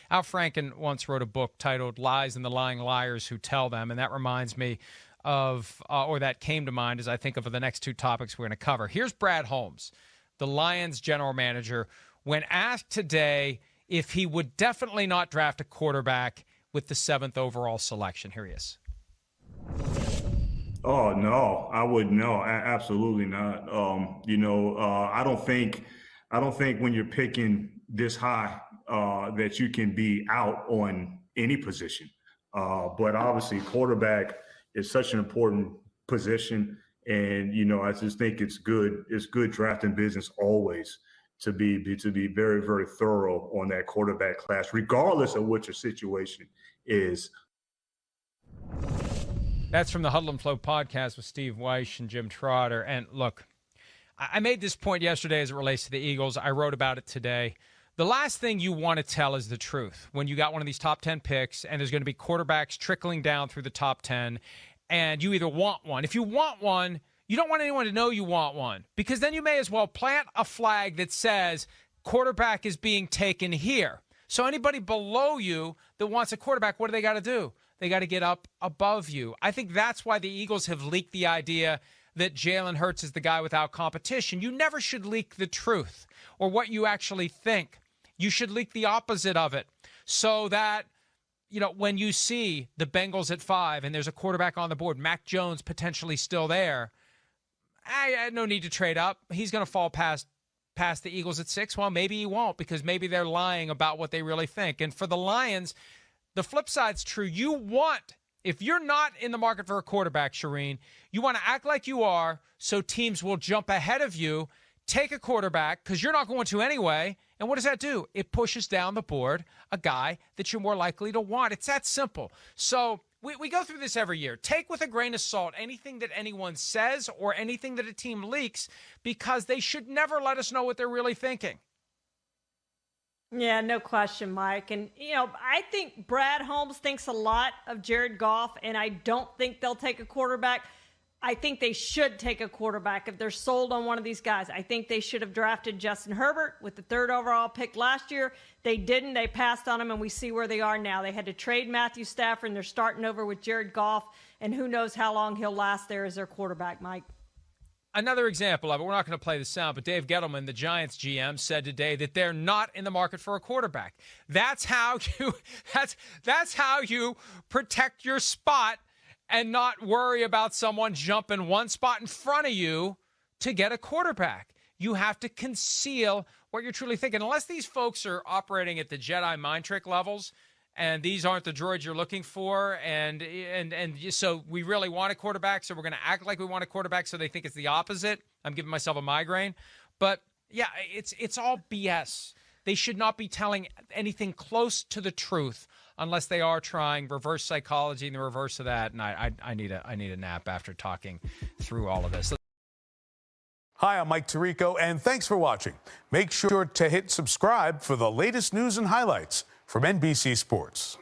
Al Franken once wrote a book titled Lies and the Lying Liars Who Tell Them, and that reminds me of, or that came to mind as I think of the next two topics we're going to cover. Here's Brad Holmes, the Lions general manager, when asked today if he would definitely not draft a quarterback with the 7th overall selection. Here he is. Oh, no, I would no, absolutely not. I don't think when you're picking this high that you can be out on any position. But obviously, quarterback is such an important position, and I just think it's good drafting business always to be very, very thorough on that quarterback class, regardless of what your situation is. That's from the Huddle and Flow podcast with Steve Weish and Jim Trotter. And look, I made this point yesterday as it relates to the Eagles. I wrote about it today. The last thing you want to tell is the truth when you got one of these top 10 picks and there's going to be quarterbacks trickling down through the top 10, and you either want one. If you want one, you don't want anyone to know you want one, because then you may as well plant a flag that says quarterback is being taken here. So anybody below you that wants a quarterback, what do they got to do? They got to get up above you. I think that's why the Eagles have leaked the idea that Jalen Hurts is the guy without competition. You never should leak the truth or what you actually think. You should leak the opposite of it so that, when you see the Bengals at 5 and there's a quarterback on the board, Mac Jones potentially still there, I had no need to trade up. He's going to fall past the Eagles at 6. Well, maybe he won't, because maybe they're lying about what they really think. And for the Lions, the flip side's true. If you're not in the market for a quarterback, Shireen, you want to act like you are so teams will jump ahead of you, take a quarterback, because you're not going to anyway. And what does that do? It pushes down the board a guy that you're more likely to want. It's that simple. So we go through this every year. Take with a grain of salt anything that anyone says or anything that a team leaks, because they should never let us know what they're really thinking. Yeah, no question, Mike. And, I think Brad Holmes thinks a lot of Jared Goff, and I don't think they'll take a quarterback. I think they should take a quarterback if they're sold on one of these guys. I think they should have drafted Justin Herbert with the 3rd overall pick last year. They didn't. They passed on him, and we see where they are now. They had to trade Matthew Stafford, and they're starting over with Jared Goff, and who knows how long he'll last there as their quarterback, Mike. Another example of it, we're not going to play the sound, but Dave Gettleman, the Giants GM, said today that they're not in the market for a quarterback. That's how you protect your spot and not worry about someone jumping one spot in front of you to get a quarterback. You have to conceal what you're truly thinking. Unless these folks are operating at the Jedi mind trick levels, and these aren't the droids you're looking for, and so we really want a quarterback, so we're going to act like we want a quarterback so they think it's the opposite. I'm giving myself a migraine. But, yeah, it's all BS. They should not be telling anything close to the truth unless they are trying reverse psychology and the reverse of that. And I need a nap after talking through all of this. Hi, I'm Mike Tirico, and thanks for watching. Make sure to hit subscribe for the latest news and highlights from NBC Sports.